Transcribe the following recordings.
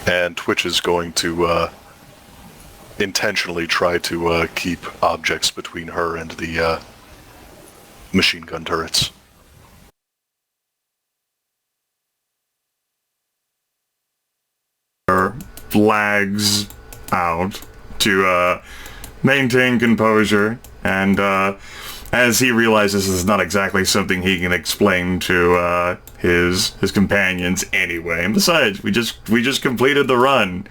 And Twitch is going to intentionally try to keep objects between her and the machine gun turrets. Flags out to maintain composure, and as he realizes this is not exactly something he can explain to his companions anyway. And besides, we just completed the run,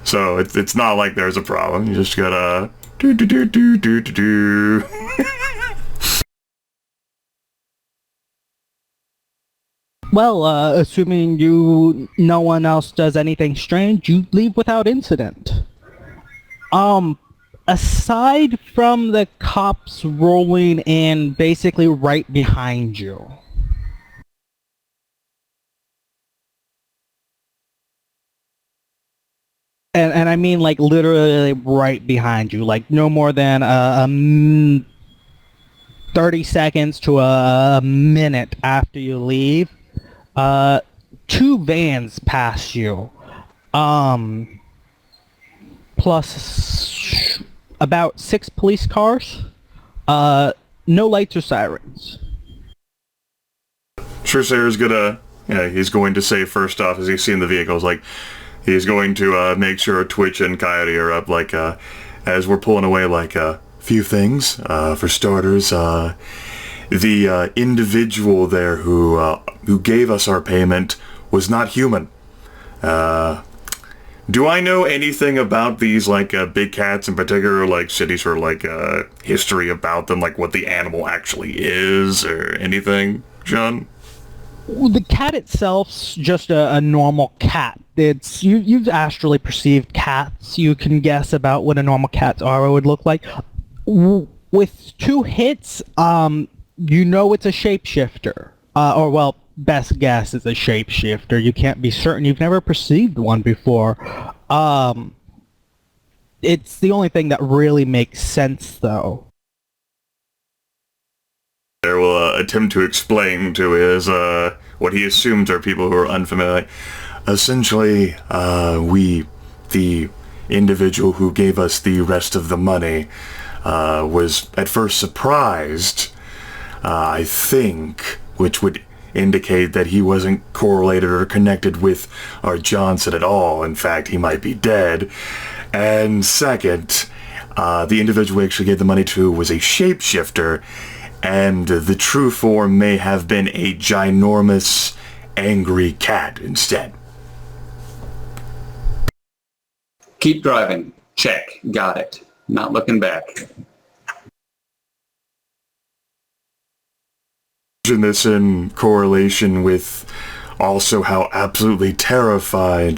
so it's not like there's a problem. You just gotta do. Well, assuming no one else does anything strange, you leave without incident. Aside from the cops rolling in basically right behind you. And I mean like literally right behind you, like no more than 30 seconds to a minute after you leave. Two vans pass you, plus about 6 police cars, no lights or sirens. Truesayer's gonna, he's going to say first off, as he's seeing the vehicles, like, he's going to make sure Twitch and Coyote are up, like, as we're pulling away, like, a few things. For starters, the individual there who gave us our payment was not human. Do I know anything about these, like, big cats in particular, like, city sort of, like, history about them, like, what the animal actually is, or anything, John? Well, the cat itself's just a normal cat. It's you've astrally perceived cats. You can guess about what a normal cat's aura would look like. With 2 hits, you know it's a shapeshifter. Or, well, best guess is a shapeshifter. You can't be certain. You've never perceived one before. It's the only thing that really makes sense, though. There will attempt to explain to his, what he assumes are people who are unfamiliar. Essentially, the individual who gave us the rest of the money, was at first surprised, I think, which would indicate that he wasn't correlated or connected with our Johnson at all. In fact, he might be dead. And second, the individual we actually gave the money to was a shapeshifter, and the true form may have been a ginormous, angry cat instead. Keep driving. Check. Got it. Not looking back. This in correlation with also how absolutely terrified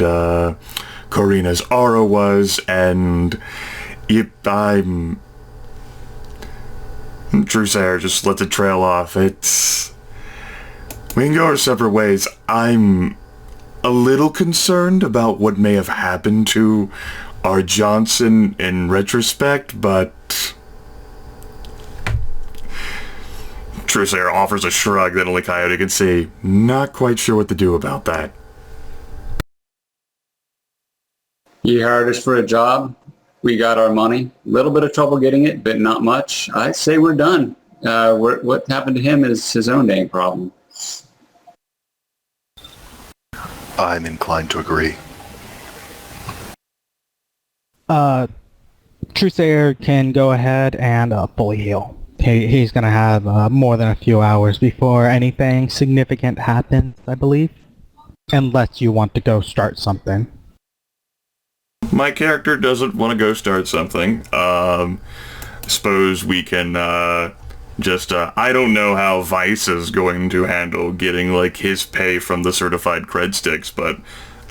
Corina's aura was, and I'm Truesayer just lets it trail off. We can go our separate ways. I'm a little concerned about what may have happened to our Johnson in retrospect, but Truesayer offers a shrug that only Coyote can see. Not quite sure what to do about that. You hired us for a job. We got our money. A little bit of trouble getting it, but not much. I'd say we're done. What happened to him is his own dang problem. I'm inclined to agree. Truesayer can go ahead and fully heal. He's gonna have more than a few hours before anything significant happens, I believe. Unless you want to go start something. My character doesn't want to go start something. Suppose we can just, I don't know how Vice is going to handle getting, like, his pay from the certified cred sticks, but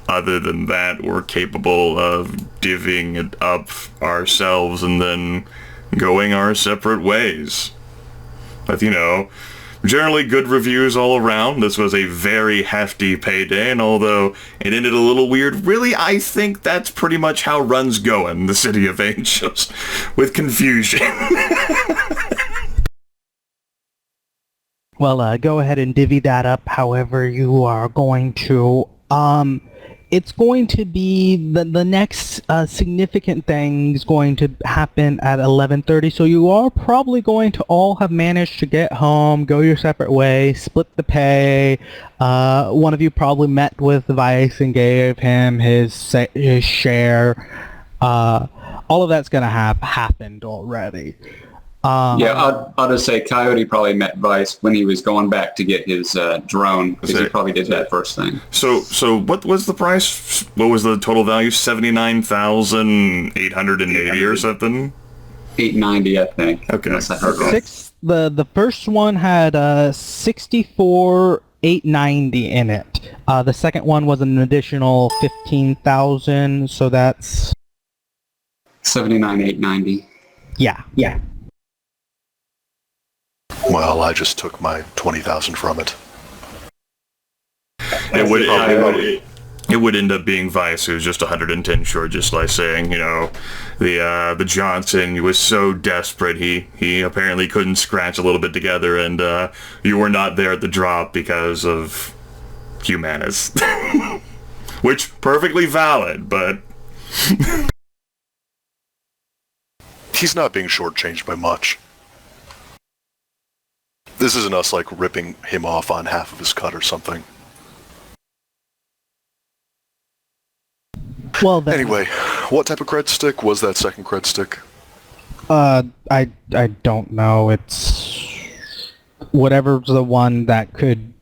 other than that, we're capable of divvying it up ourselves and then going our separate ways. With, generally good reviews all around. This was a very hefty payday, and although it ended a little weird, really, I think that's pretty much how runs go in the City of Angels, with confusion. Well, go ahead and divvy that up however you are going to. it's going to be the next significant thing is going to happen at 11:30. So you are probably going to all have managed to get home, go your separate way, split the pay. One of you probably met with Vice and gave him his share. All of that's going to have happened already. Yeah, I'll just say Coyote probably met Vice when he was going back to get his drone, because he probably did that first thing. So what was the price? What was the total value? 79,880 or something? 890, I think. Okay. Unless I heard wrong. The first one had 64,890 in it. The second one was an additional 15,000, so that's 79,890. yeah. Well, I just took my 20,000 from it. It would end up being Vice, who's just 110 short, just like saying, the Johnson was so desperate, he apparently couldn't scratch a little bit together, and you were not there at the drop because of Humanus. Which, perfectly valid, but... He's not being shortchanged by much. This isn't us, ripping him off on half of his cut or something. Well, Anyway, what type of cred stick was that second cred stick? I don't know. It's whatever's the one that could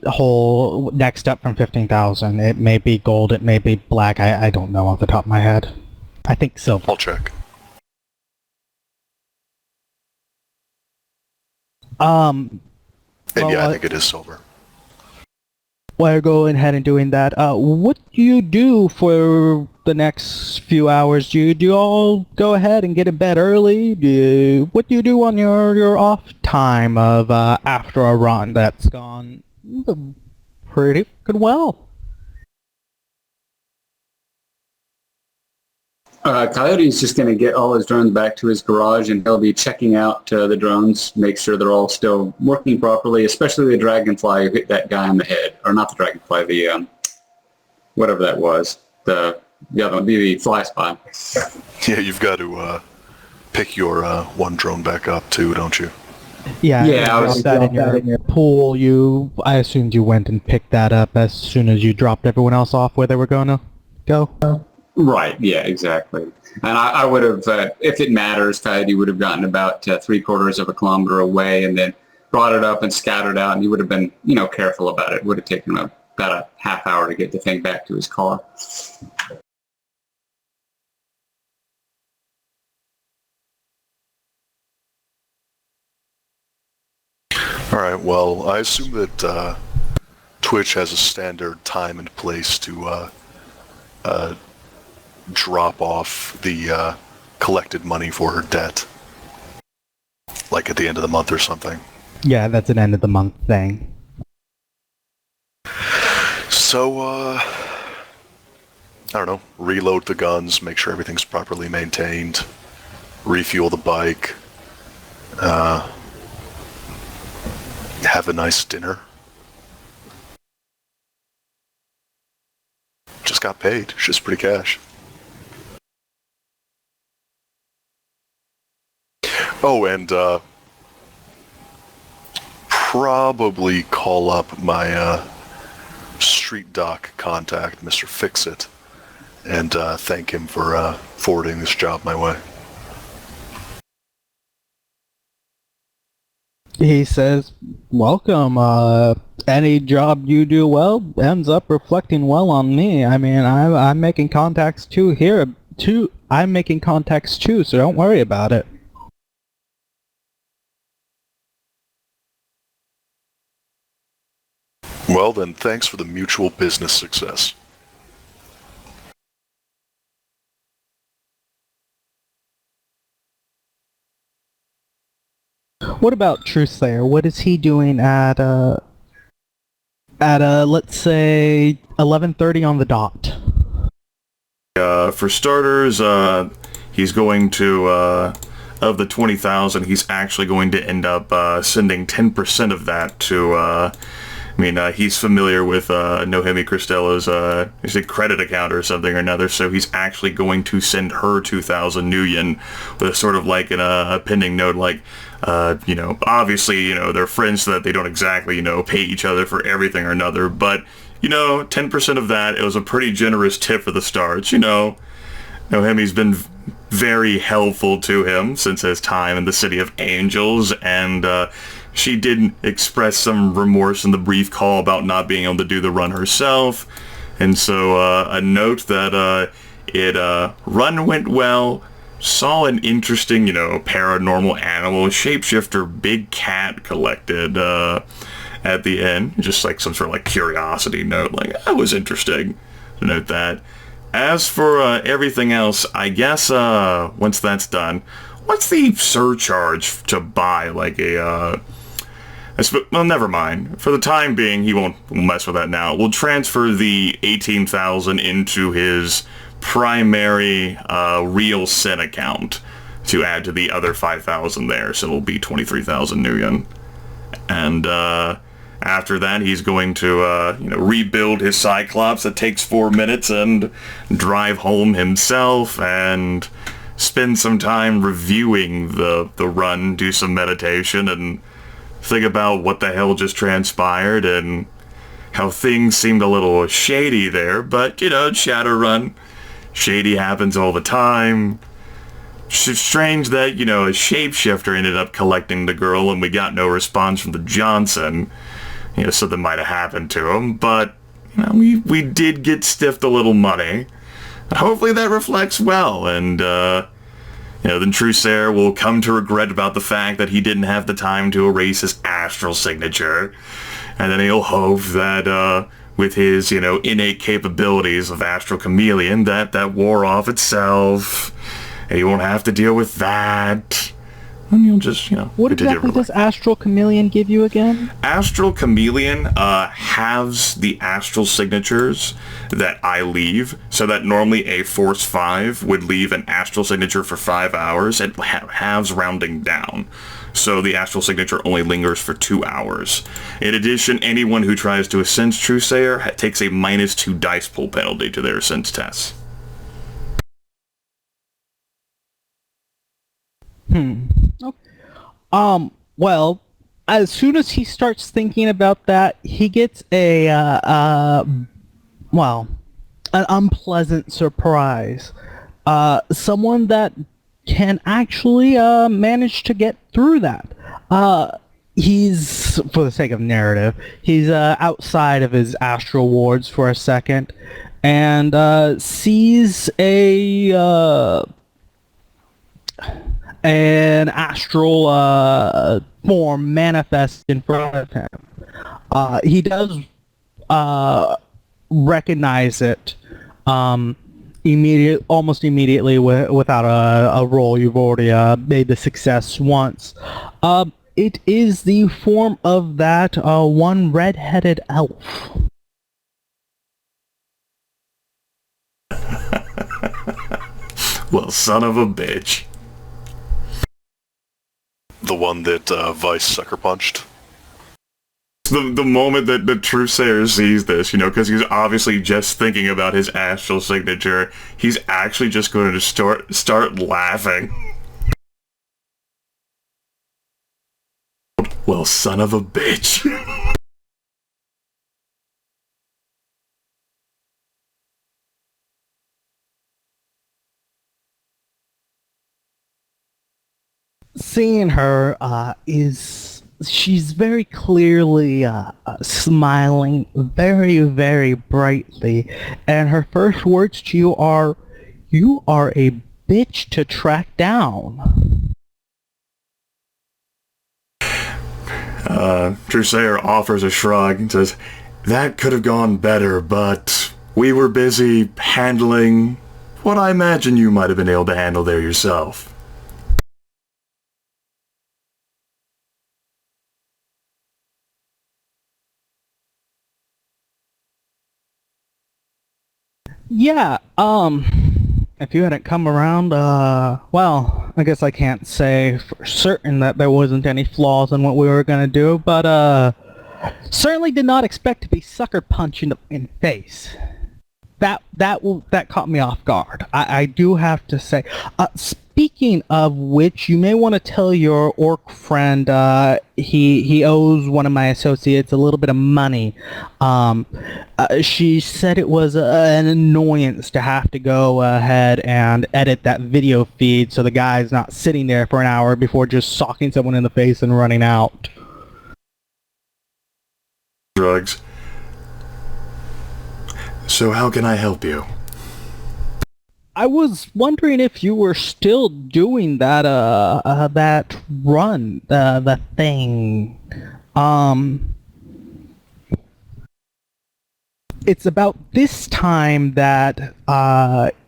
whole next up from 15,000. It may be gold, it may be black. I don't know off the top of my head. I think silver. I'll check. And I think it is silver. While going ahead and doing that, what do you do for the next few hours? Do you all go ahead and get in bed early? What do you do on your off time of after a run that's gone pretty good well? Coyote's just going to get all his drones back to his garage, and he'll be checking out the drones, make sure they're all still working properly, especially the Dragonfly who hit that guy on the head. Or not the Dragonfly, the, whatever that was. The other one, the Fly Spot. Yeah, you've got to pick your one drone back up too, don't you? Yeah, I was that in your pool. I assumed you went and picked that up as soon as you dropped everyone else off where they were going to go. Right, yeah, exactly. And I would have, if it matters, Coyote would have gotten about 3/4 of a kilometer away and then brought it up and scattered out, and he would have been, careful about it. It would have taken him about a half hour to get the thing back to his car. Alright, well, I assume that Twitch has a standard time and place to drop off the collected money for her debt. Like at the end of the month or something. Yeah, that's an end of the month thing. So, I don't know, reload the guns, make sure everything's properly maintained, refuel the bike, have a nice dinner. Just got paid, just pretty cash. Oh, and probably call up my street dock contact, Mr. Fixit, and thank him for forwarding this job my way. He says, welcome. Any job you do well ends up reflecting well on me. I mean, I'm making contacts too, so don't worry about it. Well then, thanks for the mutual business success. What about Truthslayer? What is he doing at let's say 11:30 on the dot? For starters, he's going to, of the 20,000, he's actually going to end up sending 10% of that to I mean, he's familiar with Nohemi Cristella's is it credit account or something or another, so he's actually going to send her 2,000 Nuyen with a sort of like a pending note, like, you know, obviously, you know, they're friends so that they don't exactly, you know, pay each other for everything or another, but, you know, 10% of that, it was a pretty generous tip for the start. You know, Nohemi's been very helpful to him since his time in the City of Angels, and she did express some remorse in the brief call about not being able to do the run herself. And so a note that run went well, saw an interesting, you know, paranormal animal, shapeshifter, big cat collected at the end. Just like some sort of like curiosity note, like, that was interesting to note that. As for everything else, I guess once that's done, what's the surcharge to buy like a... well, never mind. For the time being, he won't mess with that now. We'll transfer the 18,000 into his primary real Sin account to add to the other 5,000 there, so it'll be 23,000 Nuyen. And after that, he's going to you know, rebuild his Cyclops that takes 4 minutes and drive home himself and spend some time reviewing the run, do some meditation, and think about what the hell just transpired and how things seemed a little shady there. But, you know, Shadowrun, shady happens all the time. Strange that, you know, a shapeshifter ended up collecting the girl and we got no response from the Johnson. You know, something might have happened to him, but, you know, we did get stiffed a little money. And hopefully that reflects well, and, you know, then Trusair will come to regret about the fact that he didn't have the time to erase his astral signature. And then he'll hope that, with his, you know, innate capabilities of Astral Chameleon, that wore off itself, and he won't have to deal with that. And you'll just, you know... What exactly does Astral Chameleon give you again? Astral Chameleon halves the astral signatures that I leave, so that normally a Force 5 would leave an astral signature for 5 hours. It halves rounding down, so the astral signature only lingers for 2 hours. In addition, anyone who tries to Ascense Trusair takes a -2 dice pool penalty to their Ascense tests. Okay. Well, as soon as he starts thinking about that, he gets an unpleasant surprise. Someone that can actually manage to get through that. He's, for the sake of narrative, he's outside of his astral wards for a second and sees an astral form manifest in front of him. He does recognize it almost immediately without a roll. You've already made the success once. It is the form of that one red-headed elf. Well, son of a bitch. The one that Vice sucker punched? The moment that the Trusair sees this, you know, because he's obviously just thinking about his astral signature, he's actually just going to start laughing. Well, son of a bitch. Seeing her she's very clearly smiling very, very brightly, and her first words to you are a bitch to track down. Trusair offers a shrug and says, "That could have gone better, but we were busy handling what I imagine you might have been able to handle there yourself." Yeah, if you hadn't come around, well, I guess I can't say for certain that there wasn't any flaws in what we were gonna do, but, Certainly did not expect to be sucker punched in the face. That caught me off guard. I do have to say. Speaking of which, you may want to tell your orc friend he owes one of my associates a little bit of money. She said it was an annoyance to have to go ahead and edit that video feed so the guy's not sitting there for an hour before just socking someone in the face and running out. Drugs. So how can I help you? I was wondering if you were still doing that that run, the thing. It's about this time that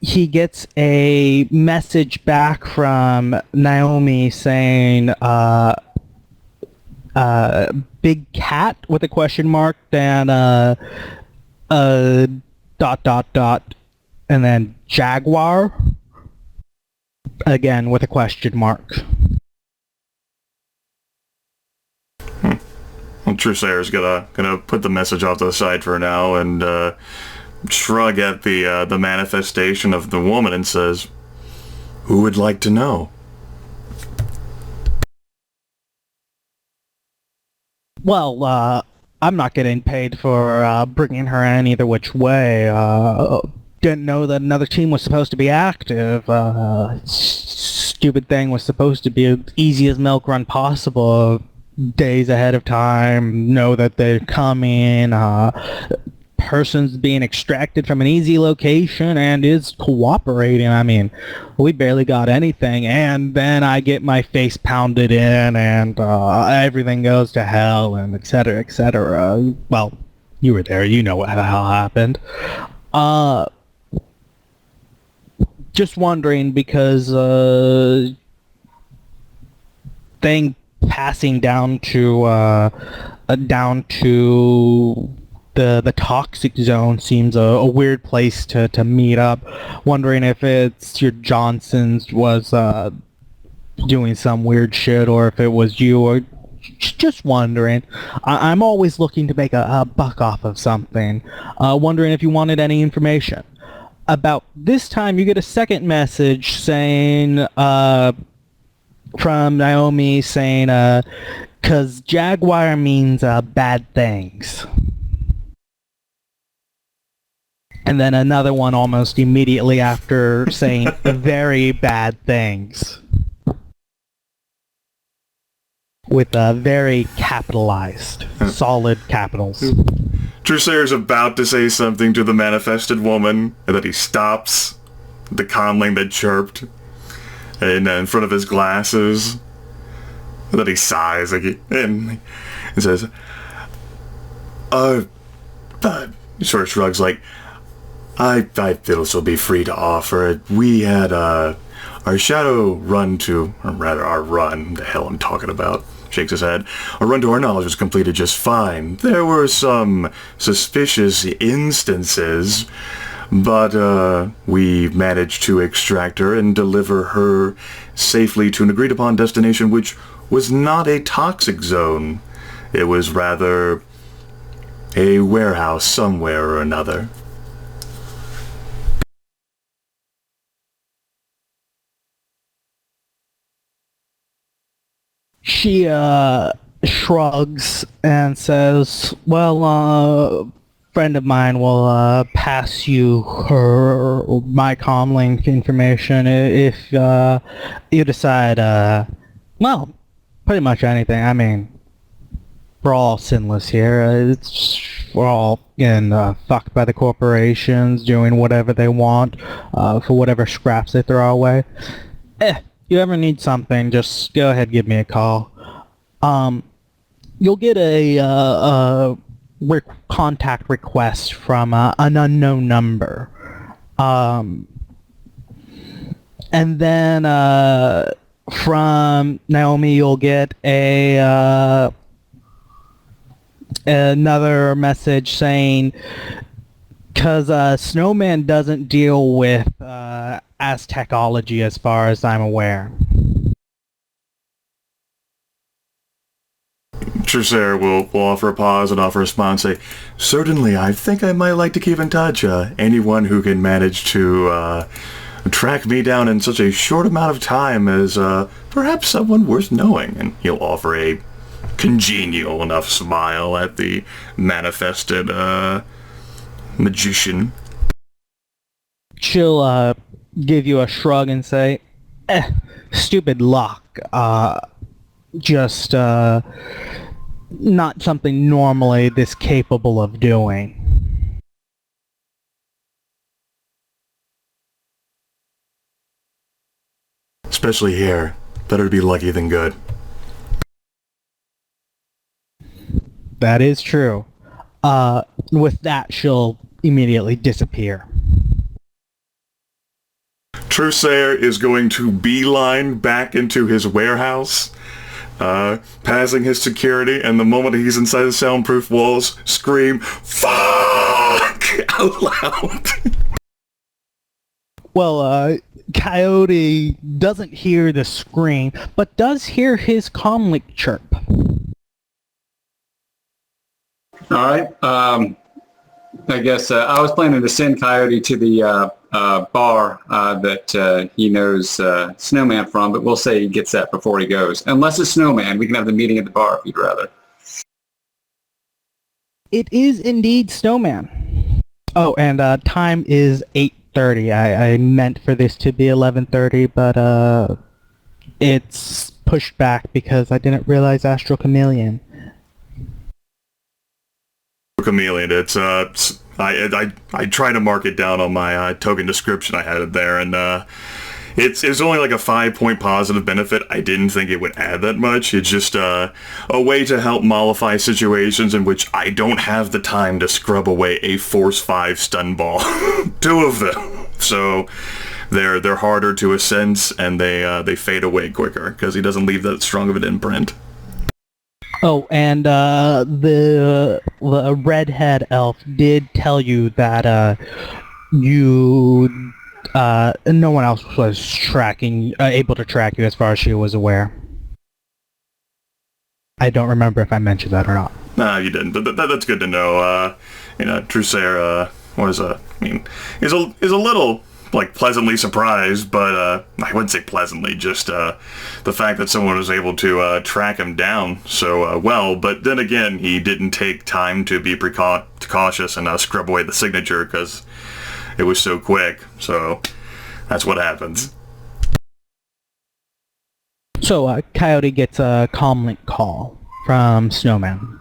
he gets a message back from Naomi saying big cat with a question mark, then and then jaguar again with a question mark. Well, Trusair's gonna put the message off to the side for now and shrug at the manifestation of the woman and says, "Who would like to know?" Well, I'm not getting paid for bringing her in either which way. Didn't know that another team was supposed to be active. Stupid thing was supposed to be as easy as milk run possible. Days ahead of time, know that they're coming. Person's being extracted from an easy location and is cooperating. I mean, we barely got anything, and then I get my face pounded in, and everything goes to hell, and etc., etc. Well, you were there. You know what the hell happened. Just wondering because thing passing down to the toxic zone seems a weird place to meet up. Wondering if it's your Johnsons was doing some weird shit, or if it was you, or just wondering. I'm always looking to make a buck off of something. Wondering if you wanted any information. About this time, you get a second message saying, from Naomi saying, 'cause jaguar means bad things. And then another one almost immediately after saying very bad things. With very capitalized, solid capitals. Trusair's about to say something to the manifested woman, and then he stops the conlang that chirped in front of his glasses. And then he sighs again and says, he sort of shrugs like, I feel this will be free to offer it. We had our Shadowrun to, or rather our run, the hell I'm talking about, shakes his head. Our run to our knowledge was completed just fine. There were some suspicious instances, but we managed to extract her and deliver her safely to an agreed upon destination, which was not a toxic zone. It was rather a warehouse somewhere or another. She shrugs and says, well, friend of mine will pass you my comlink information if you decide, well, pretty much anything. I mean, we're all sinless here. We're all getting fucked by the corporations, doing whatever they want for whatever scraps they throw our way. You ever need something, just go ahead and give me a call. You'll get a contact request from an unknown number. And then from Naomi, you'll get another message saying, because Snowman doesn't deal with Aztecology as far as I'm aware. Trusair will offer a pause and offer a response, say, certainly, I think I might like to keep in touch. Anyone who can manage to track me down in such a short amount of time is perhaps someone worth knowing. And he'll offer a congenial enough smile at the manifested magician. She'll give you a shrug and say, stupid luck. Just not something normally this capable of doing. Especially here. Better to be lucky than good. That is true. With that, she'll immediately disappear. Trusair is going to beeline back into his warehouse, passing his security, and the moment he's inside the soundproof walls, scream, "Fuck!" out loud. Well, Coyote doesn't hear the scream, but does hear his comlink chirp. All right. I guess I was planning to send Coyote to the bar that he knows Snowman from, but we'll say he gets that before he goes. Unless it's Snowman, we can have the meeting at the bar if you'd rather. It is indeed Snowman. Oh, and time is 8:30. I meant for this to be 11:30, but it's pushed back because I didn't realize Astral Chameleon. Chameleon, it's I try to mark it down on my token description I had it there, and it's only like a 5-point positive benefit. I didn't think it would add that much. It's just a way to help mollify situations in which I don't have the time to scrub away a Force 5 stun ball. 2 of them. So they're harder to assense, and they fade away quicker because he doesn't leave that strong of an imprint. Oh, and the redhead elf did tell you that no one else was able to track you as far as she was aware. I don't remember if I mentioned that or not. No, you didn't, but that's good to know. Trusair is a little like pleasantly surprised, but I wouldn't say pleasantly, just the fact that someone was able to track him down so well. But then again, he didn't take time to be cautious and scrub away the signature because it was so quick. So that's what happens. So Coyote gets a comlink call from Snowman.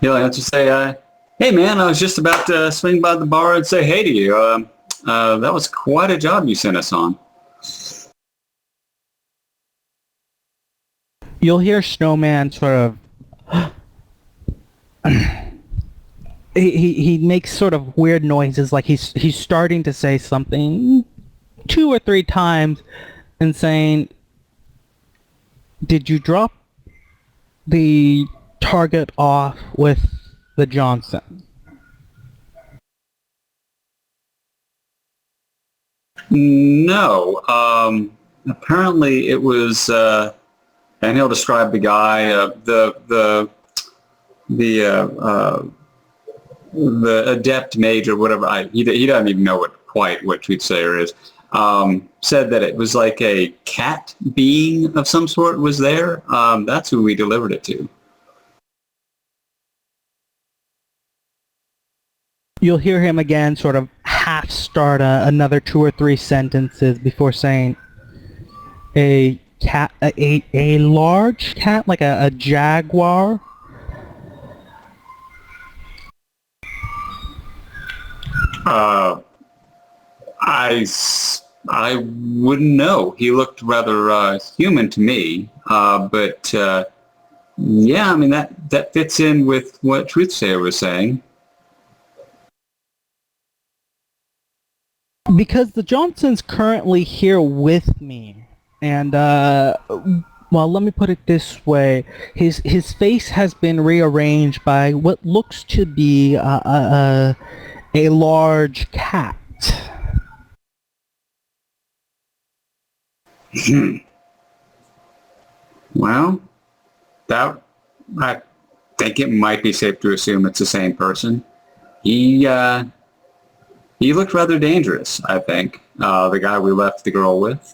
He'll answer, say, "Hey man, I was just about to swing by the bar and say hey to you. That was quite a job you sent us on." You'll hear Snowman sort of... he makes sort of weird noises, like he's starting to say something 2 or 3 times and saying, "Did you drop the target off with the Johnson?" No. Apparently it was, and he'll describe the guy, the adept mage or whatever. He doesn't even know what Truthsayer is. Said that it was like a cat being of some sort was there. That's who we delivered it to. You'll hear him again sort of half start another 2 or 3 sentences before saying, a cat, a large cat, like a jaguar. I wouldn't know. He looked rather human to me, but yeah, I mean that fits in with what Truthsayer was saying. Because the Johnson's currently here with me, and well, let me put it this way: his face has been rearranged by what looks to be a large cat. Well, that I think it might be safe to assume it's the same person. He looked rather dangerous, I think, the guy we left the girl with.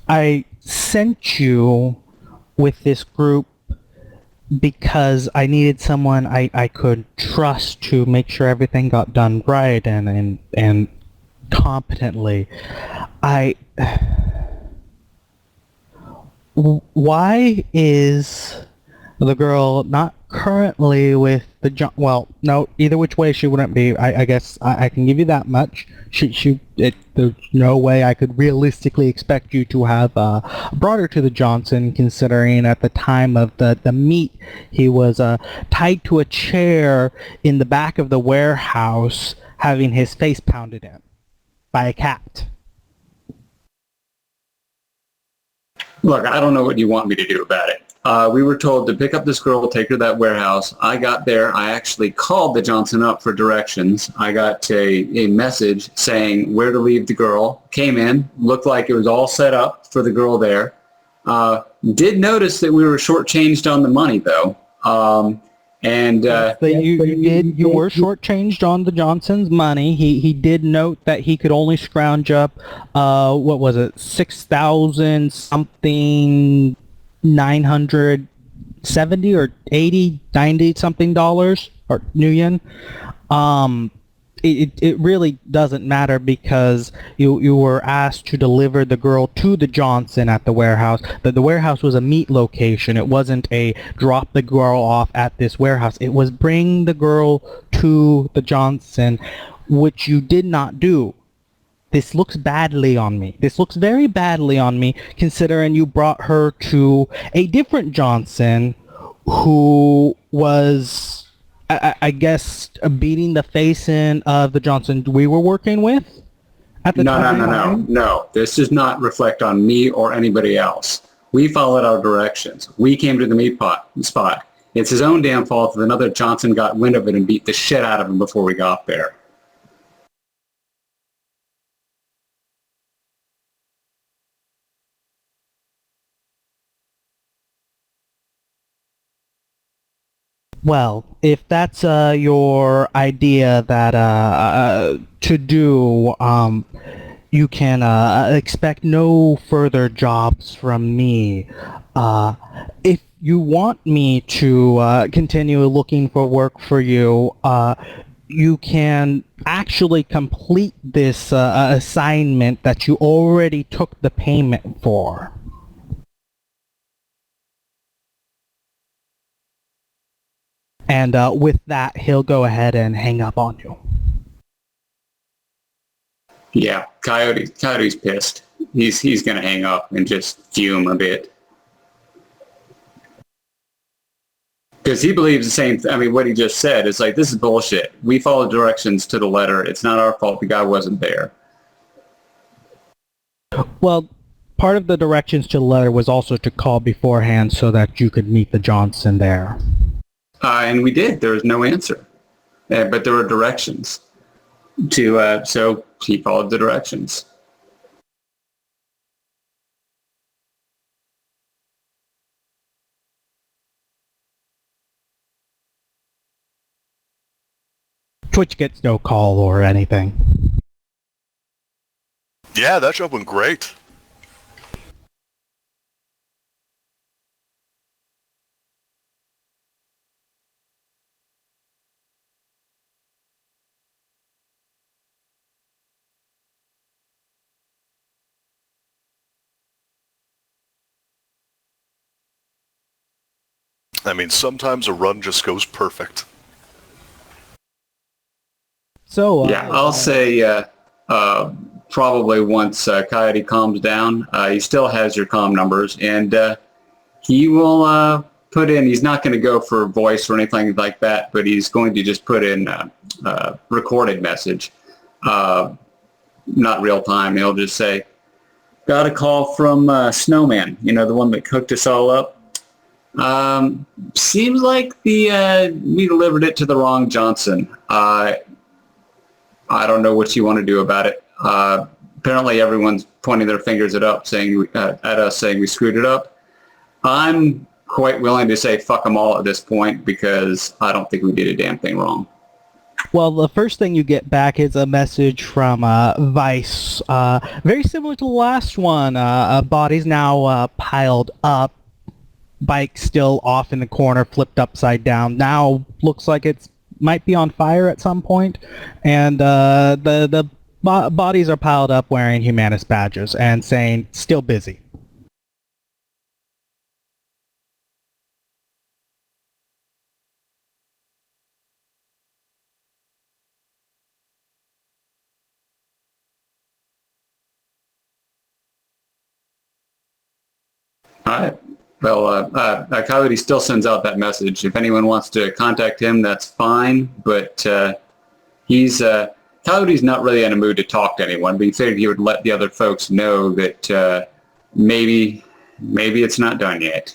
I sent you with this group because I needed someone I could trust to make sure everything got done right and competently. Why is the girl not currently with the well, no, either which way she wouldn't be. I guess I can give you that much. There's no way I could realistically expect you to have brought her to the Johnson, considering at the time of the meet, he was tied to a chair in the back of the warehouse, having his face pounded in by a cat. Look, I don't know what you want me to do about it. We were told to pick up this girl, take her to that warehouse. I got there. I actually called the Johnson up for directions. I got a message saying where to leave the girl. Came in, looked like it was all set up for the girl there. Did notice that we were shortchanged on the money, though. You were shortchanged on the Johnson's money. He did note that he could only scrounge up, what was it, 6,000 something, 970 or 80, 90 something dollars or new yen. It really doesn't matter because you were asked to deliver the girl to the Johnson at the warehouse. The warehouse was a meet location. It wasn't a drop the girl off at this warehouse. It was bring the girl to the Johnson, which you did not do. This looks badly on me. This looks very badly on me, considering you brought her to a different Johnson who was, I guess, beating the face in of the Johnson we were working with at the time. No. This does not reflect on me or anybody else. We followed our directions. We came to the meat spot. It's his own damn fault that another Johnson got wind of it and beat the shit out of him before we got there. Well, if that's your idea that to do, you can expect no further jobs from me. If you want me to continue looking for work for you, you can actually complete this assignment that you already took the payment for. And with that, he'll go ahead and hang up on you. Yeah, Coyote's pissed. He's going to hang up and just fume a bit. Because he believes the same thing. I mean, what he just said is like, this is bullshit. We followed directions to the letter. It's not our fault the guy wasn't there. Well, part of the directions to the letter was also to call beforehand so that you could meet the Johnson there. And we did. There was no answer. But there were directions. So he followed the directions. Twitch gets no call or anything. Yeah, that job went great. I mean, sometimes a run just goes perfect. So yeah, I'll say probably once Coyote calms down, he still has your comm numbers, and he will put in, he's not going to go for voice or anything like that, but he's going to just put in a recorded message, not real time. He'll just say, got a call from Snowman, you know, the one that cooked us all up. Seems like we delivered it to the wrong Johnson. I don't know what you want to do about it. apparently everyone's pointing their fingers at us, saying we screwed it up. I'm quite willing to say fuck them all at this point because I don't think we did a damn thing wrong. Well, the first thing you get back is a message from Vice, very similar to the last one. Bodies now piled up, bike still off in the corner, flipped upside down. Now looks like it might be on fire at some point, and the bodies are piled up wearing Humanist badges and saying still busy. All right. Well, Coyote still sends out that message. If anyone wants to contact him, that's fine. But Coyote's not really in a mood to talk to anyone. But he figured he would let the other folks know that maybe it's not done yet.